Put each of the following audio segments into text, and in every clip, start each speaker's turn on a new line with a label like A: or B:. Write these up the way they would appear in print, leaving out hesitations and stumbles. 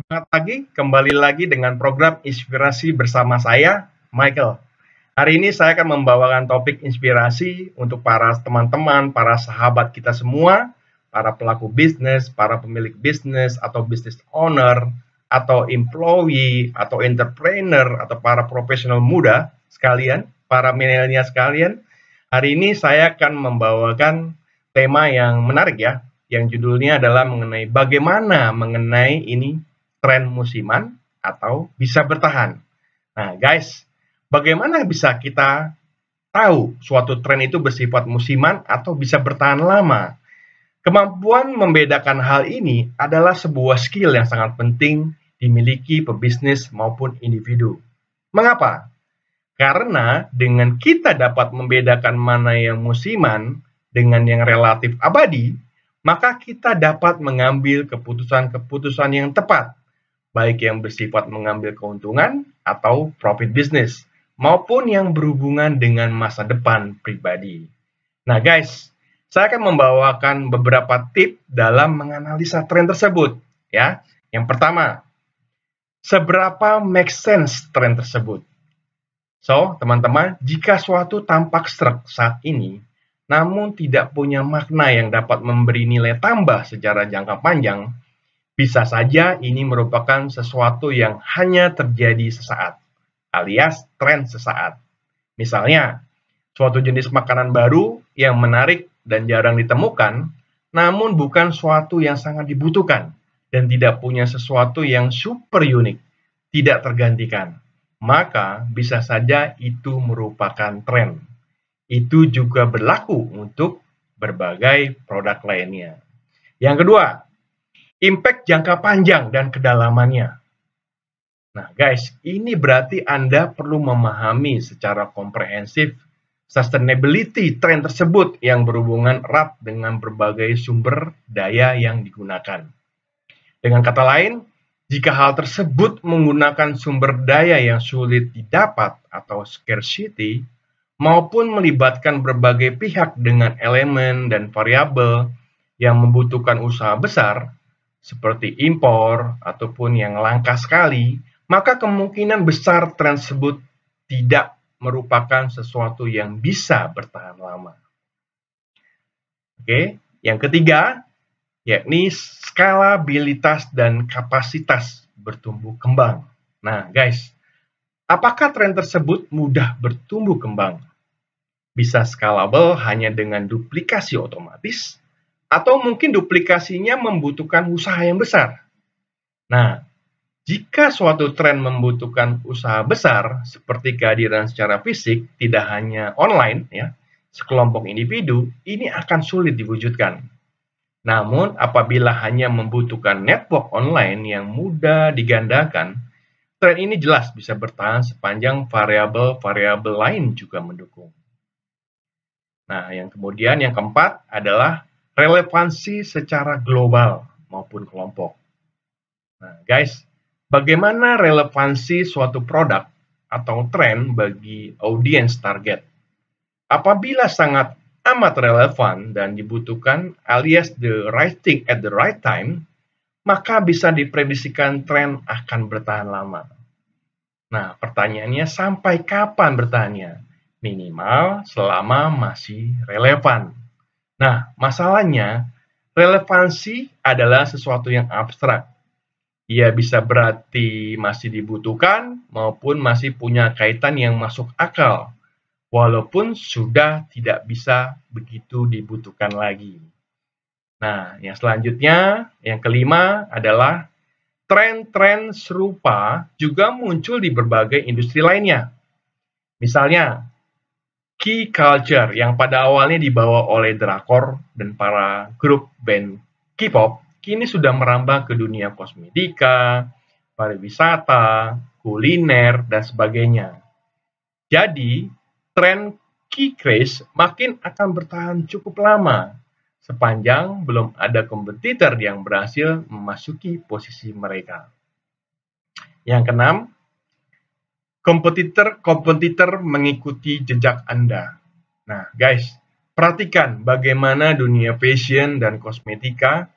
A: Selamat pagi, kembali lagi dengan program Inspirasi bersama saya, Michael. Hari ini saya akan membawakan topik inspirasi untuk para teman-teman, para sahabat kita semua, para pelaku bisnis, para pemilik bisnis, atau business owner, atau employee, atau entrepreneur, atau para profesional muda sekalian, para milenial sekalian. Hari ini saya akan membawakan tema yang menarik ya, yang judulnya adalah mengenai ini tren musiman atau bisa bertahan. Nah, guys, bagaimana bisa kita tahu suatu tren itu bersifat musiman atau bisa bertahan lama? Kemampuan membedakan hal ini adalah sebuah skill yang sangat penting dimiliki pebisnis maupun individu. Mengapa? Karena dengan kita dapat membedakan mana yang musiman dengan yang relatif abadi, maka kita dapat mengambil keputusan-keputusan yang tepat, baik yang bersifat mengambil keuntungan atau profit bisnis, maupun yang berhubungan dengan masa depan pribadi. Nah guys, saya akan membawakan beberapa tips dalam menganalisa tren tersebut. Ya, yang pertama, seberapa make sense tren tersebut? So, teman-teman, jika suatu tampak serak saat ini, namun tidak punya makna yang dapat memberi nilai tambah secara jangka panjang, bisa saja ini merupakan sesuatu yang hanya terjadi sesaat, alias tren sesaat. Misalnya, suatu jenis makanan baru yang menarik dan jarang ditemukan, namun bukan suatu yang sangat dibutuhkan dan tidak punya sesuatu yang super unik, tidak tergantikan. Maka bisa saja itu merupakan tren. Itu juga berlaku untuk berbagai produk lainnya. Yang kedua, impact jangka panjang dan kedalamannya. Nah, guys, ini berarti Anda perlu memahami secara komprehensif sustainability tren tersebut yang berhubungan erat dengan berbagai sumber daya yang digunakan. Dengan kata lain, jika hal tersebut menggunakan sumber daya yang sulit didapat atau scarcity, maupun melibatkan berbagai pihak dengan elemen dan variabel yang membutuhkan usaha besar, seperti impor ataupun yang langka sekali, maka kemungkinan besar tren tersebut tidak merupakan sesuatu yang bisa bertahan lama. Oke, yang ketiga, yakni skalabilitas dan kapasitas bertumbuh kembang. Nah, guys, apakah tren tersebut mudah bertumbuh kembang? Bisa scalable hanya dengan duplikasi otomatis, atau mungkin duplikasinya membutuhkan usaha yang besar. Nah, jika suatu tren membutuhkan usaha besar, seperti kehadiran secara fisik, tidak hanya online, ya, sekelompok individu, ini akan sulit diwujudkan. Namun, apabila hanya membutuhkan network online yang mudah digandakan, tren ini jelas bisa bertahan sepanjang variabel-variabel lain juga mendukung. Nah, yang keempat adalah relevansi secara global maupun kelompok. Nah, guys, bagaimana relevansi suatu produk atau tren bagi audiens target? Apabila sangat amat relevan dan dibutuhkan alias the right thing at the right time, maka bisa diprediksikan tren akan bertahan lama. Nah, pertanyaannya sampai kapan bertahannya? Minimal selama masih relevan. Nah, masalahnya relevansi adalah sesuatu yang abstrak. Ia bisa berarti masih dibutuhkan maupun masih punya kaitan yang masuk akal, walaupun sudah tidak bisa begitu dibutuhkan lagi. Nah, yang selanjutnya, yang kelima adalah tren-tren serupa juga muncul di berbagai industri lainnya. Misalnya, key culture yang pada awalnya dibawa oleh drakor dan para grup band K-pop, kini sudah merambah ke dunia kosmetika, pariwisata, kuliner, dan sebagainya. Jadi, tren key craze makin akan bertahan cukup lama, sepanjang belum ada kompetitor yang berhasil memasuki posisi mereka. Yang keenam, kompetitor mengikuti jejak Anda. Nah, guys, perhatikan bagaimana dunia fashion dan kosmetika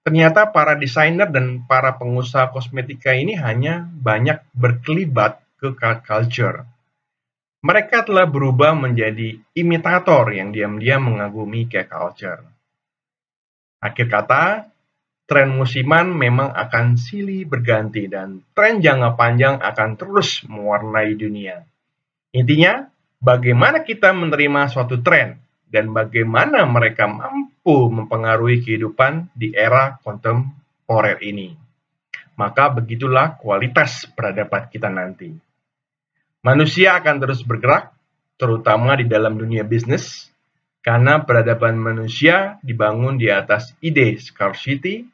A: Ternyata para desainer dan para pengusaha kosmetika ini hanya banyak berkelibat ke culture. Mereka telah berubah menjadi imitator yang diam-diam mengagumi culture. Akhir kata, tren musiman memang akan silih berganti dan tren jangka panjang akan terus mewarnai dunia. Intinya, bagaimana kita menerima suatu tren dan bagaimana mereka mampu mempengaruhi kehidupan di era kontemporer ini. Maka begitulah kualitas peradaban kita nanti. Manusia akan terus bergerak, terutama di dalam dunia bisnis, karena peradaban manusia dibangun di atas ide scarcity,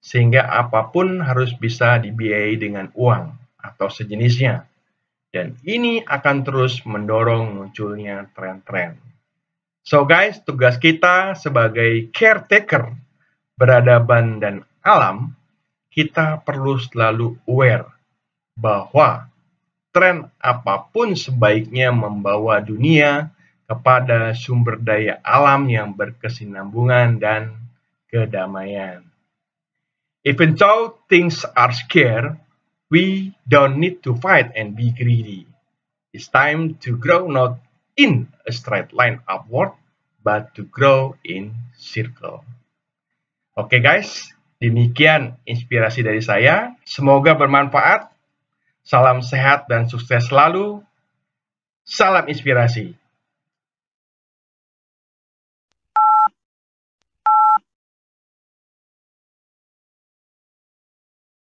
A: sehingga apapun harus bisa dibiayai dengan uang atau sejenisnya. Dan ini akan terus mendorong munculnya tren-tren. So guys, tugas kita sebagai caretaker peradaban dan alam, kita perlu selalu aware bahwa tren apapun sebaiknya membawa dunia kepada sumber daya alam yang berkesinambungan dan kedamaian. Even though things are scarce, we don't need to fight and be greedy. It's time to grow not in a straight line upward, but to grow in circle. Oke guys, demikian inspirasi dari saya. Semoga bermanfaat. Salam sehat dan sukses selalu. Salam inspirasi.